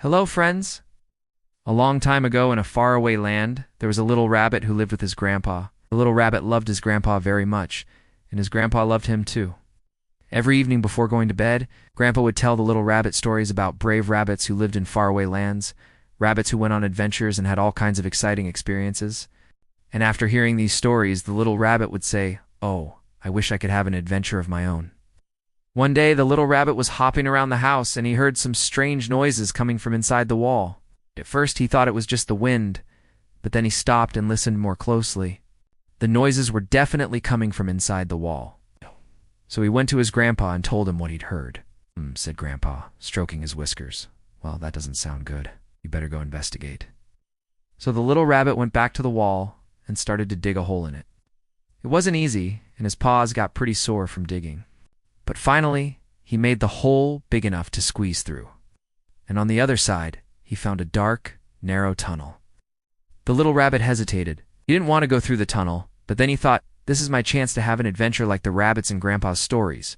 Hello, friends. A long time ago in a faraway land, there was a little rabbit who lived with his grandpa. The little rabbit loved his grandpa very much, and his grandpa loved him too. Every evening before going to bed, Grandpa would tell the little rabbit stories about brave rabbits who lived in faraway lands, rabbits who went on adventures and had all kinds of exciting experiences. And after hearing these stories, the little rabbit would say, "Oh, I wish I could have an adventure of my own." One day, the little rabbit was hopping around the house and he heard some strange noises coming from inside the wall. At first, he thought it was just the wind, but then he stopped and listened more closely. The noises were definitely coming from inside the wall. So he went to his grandpa and told him what he'd heard. Said Grandpa, stroking his whiskers. "Well, that doesn't sound good. You better go investigate." So the little rabbit went back to the wall and started to dig a hole in it. It wasn't easy, and his paws got pretty sore from digging. But finally, he made the hole big enough to squeeze through. And on the other side, he found a dark, narrow tunnel. The little rabbit hesitated. He didn't want to go through the tunnel, but then he thought, this is my chance to have an adventure like the rabbits in Grandpa's stories.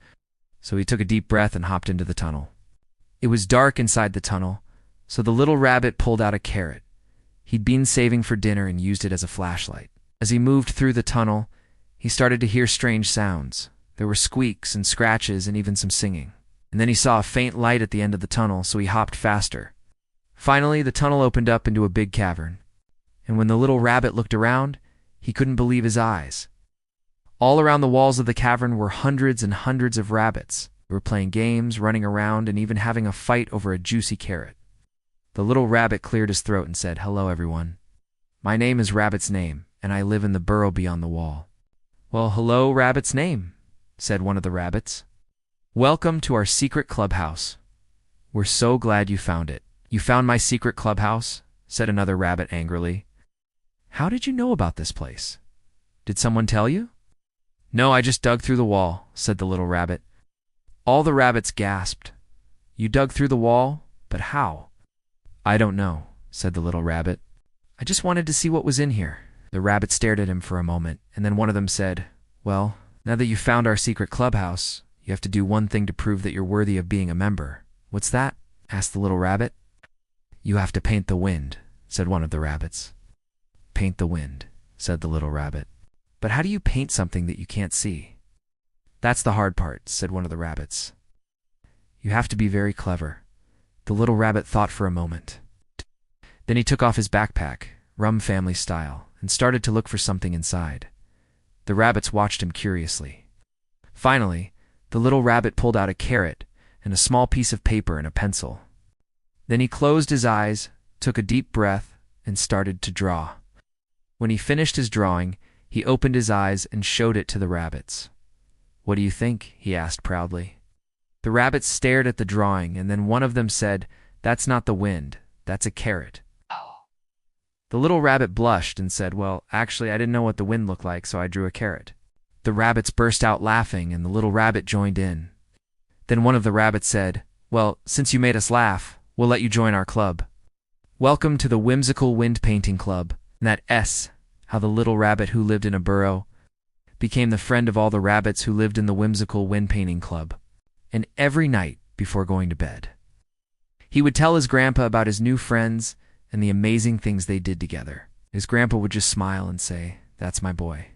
So he took a deep breath and hopped into the tunnel. It was dark inside the tunnel, so the little rabbit pulled out a carrot. He'd been saving for dinner and used it as a flashlight. As he moved through the tunnel, he started to hear strange sounds. There were squeaks and scratches and even some singing. And then he saw a faint light at the end of the tunnel, so he hopped faster. Finally, the tunnel opened up into a big cavern. And when the little rabbit looked around, he couldn't believe his eyes. All around the walls of the cavern were hundreds and hundreds of rabbits. They were playing games, running around, and even having a fight over a juicy carrot. The little rabbit cleared his throat and said, "Hello, everyone. My name is Rabbit's Name, and I live in the burrow beyond the wall." "Well, hello, Rabbit's Name," said one of the rabbits. "Welcome to our secret clubhouse. We're so glad you found it." "You found my secret clubhouse?" said another rabbit angrily. "How did you know about this place? Did someone tell you?" "No, I just dug through the wall," said the little rabbit. All the rabbits gasped. "You dug through the wall? But how?" "I don't know," said the little rabbit. "I just wanted to see what was in here." The rabbit stared at him for a moment, and then one of them said, "Well, now that you found our secret clubhouse, you have to do one thing to prove that you're worthy of being a member." "What's that?" asked the little rabbit. "You have to paint the wind," said one of the rabbits. "Paint the wind," said the little rabbit. "But how do you paint something that you can't see?" "That's the hard part," said one of the rabbits. "You have to be very clever." The little rabbit thought for a moment. Then he took off his backpack, Rum family style, and started to look for something inside. The rabbits watched him curiously. Finally, the little rabbit pulled out a carrot and a small piece of paper and a pencil. Then he closed his eyes, took a deep breath, and started to draw. When he finished his drawing, he opened his eyes and showed it to the rabbits. "What do you think?" he asked proudly. The rabbits stared at the drawing, and then one of them said, "That's not the wind, that's a carrot." The little rabbit blushed and said, "Well, actually, I didn't know what the wind looked like, so I drew a carrot." The rabbits burst out laughing, and the little rabbit joined in. Then one of the rabbits said, "Well, since you made us laugh, we'll let you join our club. Welcome to the Whimsical Wind Painting Club." And that S, how the little rabbit who lived in a burrow became the friend of all the rabbits who lived in the Whimsical Wind Painting Club. And every night before going to bed, he would tell his grandpa about his new friends and the amazing things they did together. His grandpa would just smile and say, "That's my boy."